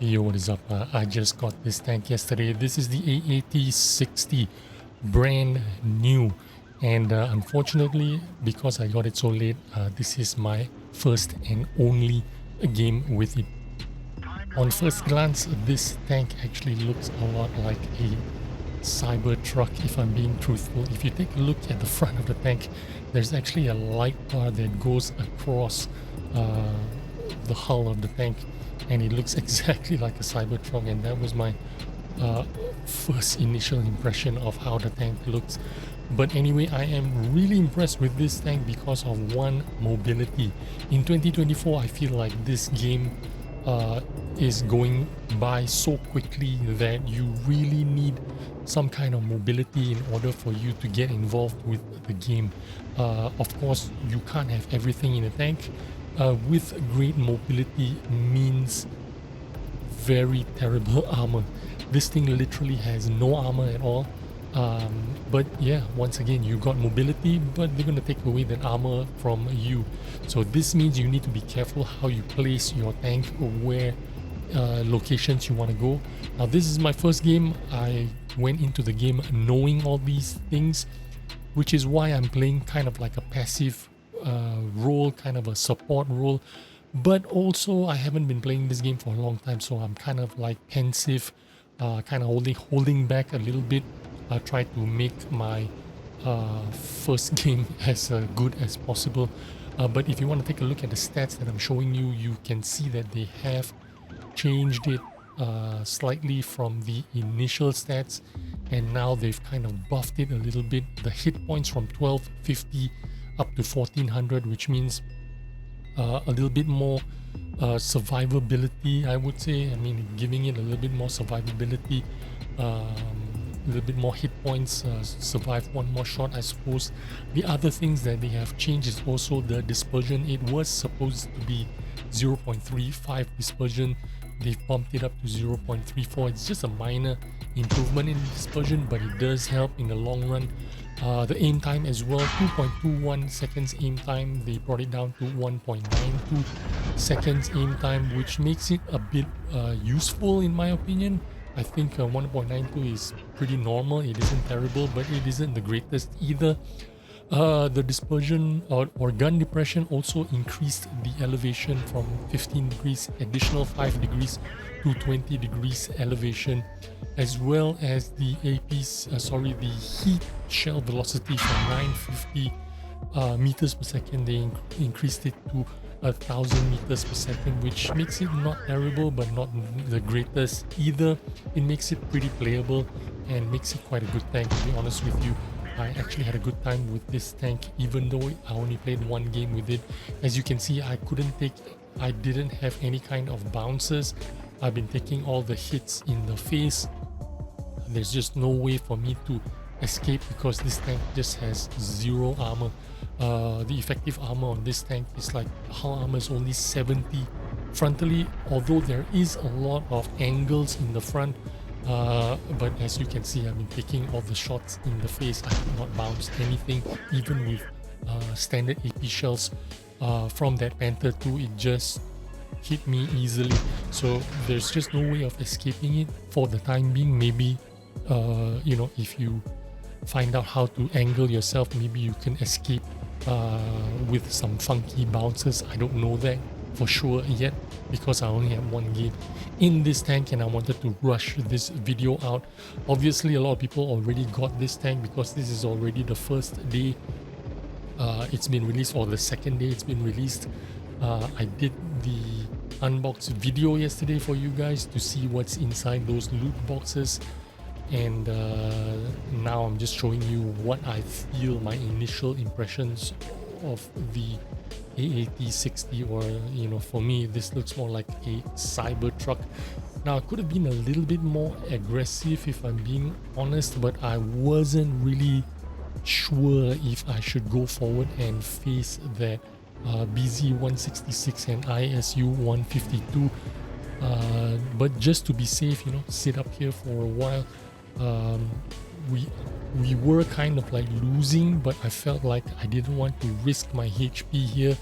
Yo, what is up? I just got this tank yesterday. This is the AAT50, brand new. And unfortunately, because I got it so late, this is my first and only game with it. On first glance, this tank actually looks a lot like a Cybertruck, if I'm being truthful. If you take a look at the front of the tank, there's actually a light bar that goes across the hull of the tank, and it looks exactly like a Cybertruck, and that was my first initial impression of how the tank looks. But anyway, I am really impressed with this tank because of one, mobility. In 2024, I feel like this game is going by so quickly that you really need some kind of mobility in order for you to get involved with the game. Of course, you can't have everything in a tank. With great mobility means very terrible armor. This thing literally has no armor at all. But yeah, once again, you got mobility, but they're gonna take away that armor from you. So this means you need to be careful how you place your tank or where locations you want to go. Now this is my first game. I went into the game knowing all these things, which is why I'm playing kind of like a passive role, kind of a support role. But also I haven't been playing this game for a long time, so I'm kind of like pensive, kind of holding back a little bit. I try to make my first game as good as possible. But if you want to take a look at the stats that I'm showing you, you can see that they have changed it slightly from the initial stats, and now they've kind of buffed it a little bit. The hit points from 1250 up to 1400, which means a little bit more survivability, I would say. I mean, giving it a little bit more survivability, a little bit more hit points, survive one more shot, I suppose. The other things that they have changed is also the dispersion. It was supposed to be 0.35 dispersion. They've bumped it up to 0.34. It's just a minor improvement in dispersion, but it does help in the long run. The aim time as well, 2.21 seconds aim time. They brought it down to 1.92 seconds aim time, which makes it a bit useful in my opinion. I think 1.92 is pretty normal. It isn't terrible, but it isn't the greatest either. The dispersion or gun depression also increased the elevation from 15 degrees, additional 5 degrees to 20 degrees elevation, as well as the the heat shell velocity from 950 meters per second. They increased it to 1000 meters per second, which makes it not terrible but not the greatest either. It makes it pretty playable and makes it quite a good tank, to be honest with you. I actually had a good time with this tank, even though I only played one game with it. As you can see, I didn't have any kind of bounces. I've been taking all the hits in the face. There's just no way for me to escape because this tank just has zero armor. The effective armor on this tank is like, hull armor is only 70 frontally, although there is a lot of angles in the front. But as you can see, I've been taking all the shots in the face. I did not bounce anything, even with standard AP shells from that Panther 2. It just hit me easily, so there's just no way of escaping it for the time being. Maybe you know, if you find out how to angle yourself, maybe you can escape with some funky bounces. I don't know that for sure yet because I only have one game in this tank and I wanted to rush this video out. Obviously a lot of people already got this tank because this is already the first day it's been released, or the second day it's been released. I did the unbox video yesterday for you guys to see what's inside those loot boxes, and now I'm just showing you what I feel, my initial impressions of the AAT50, or you know, for me this looks more like a Cybertruck. Now it could have been a little bit more aggressive if I'm being honest, but I wasn't really sure if I should go forward and face that BZ166 and ISU152, but just to be safe, you know, sit up here for a while. We were kind of like losing, but I felt like I didn't want to risk my HP here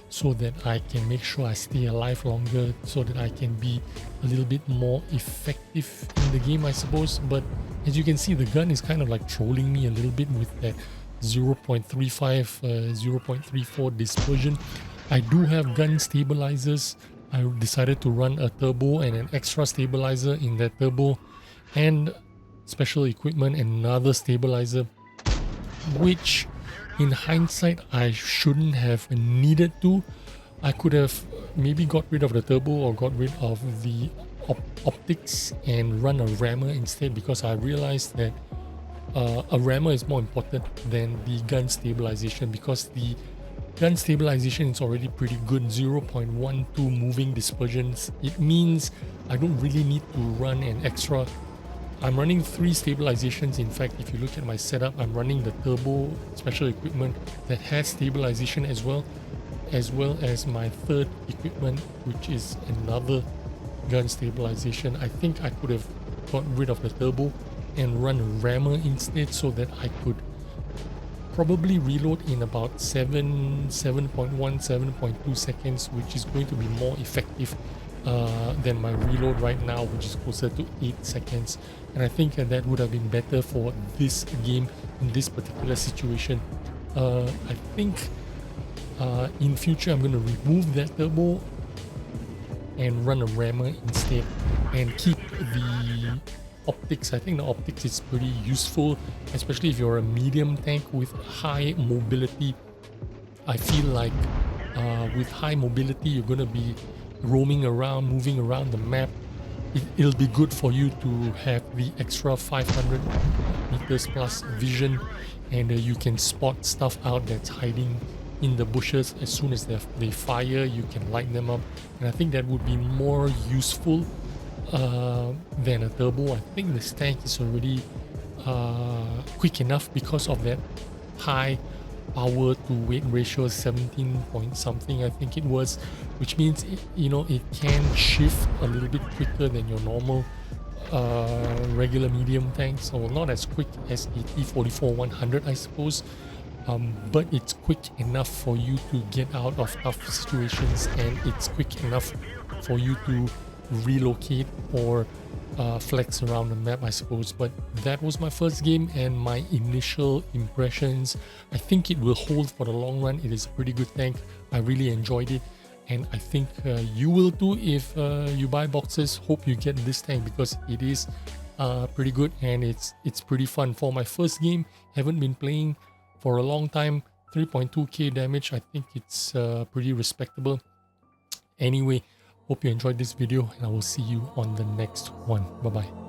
so that I can make sure I stay alive longer, so that I can be a little bit more effective in the game, I suppose. But as you can see, the gun is kind of like trolling me a little bit with that 0.35, 0.34 dispersion. I do have gun stabilizers. I decided to run a turbo and an extra stabilizer in that turbo, and special equipment and another stabilizer, which in hindsight I shouldn't have needed to. I could have maybe got rid of the turbo or got rid of the optics and run a rammer instead, because I realized that a rammer is more important than the gun stabilization, because the gun stabilization is already pretty good, 0.12 moving dispersions. It means I don't really need to run an extra. I'm running 3 stabilizations. In fact, if you look at my setup, I'm running the turbo special equipment that has stabilization as well as my third equipment, which is another gun stabilization. I think I could have got rid of the turbo and run a rammer instead, so that I could probably reload in about 7.1, 7.2 seconds, which is going to be more effective than my reload right now, which is closer to 8 seconds. And I think that would have been better for this game in this particular situation. I think in future I'm going to remove that turbo and run a rammer instead and keep the optics. I think the optics is pretty useful, especially if you're a medium tank with high mobility. I feel like with high mobility you're going to be roaming around, moving around the map. It'll be good for you to have the extra 500 meters plus vision, and you can spot stuff out that's hiding in the bushes. As soon as they fire, you can light them up, and I think that would be more useful than a turbo. I think this tank is already quick enough because of that high power to weight ratio, 17 point something I think it was, which means it can shift a little bit quicker than your normal regular medium tanks, or not as quick as a T44-100 I suppose, but it's quick enough for you to get out of tough situations, and it's quick enough for you to relocate or flex around the map, I suppose. But that was my first game and my initial impressions. I think it will hold for the long run. It is a pretty good tank. I really enjoyed it, and I think you will too if you buy boxes. Hope you get this tank, because it is pretty good and it's pretty fun. For my first game, haven't been playing for a long time, 3.2k damage. I think it's pretty respectable. Anyway, hope you enjoyed this video, and I will see you on the next one. Bye bye.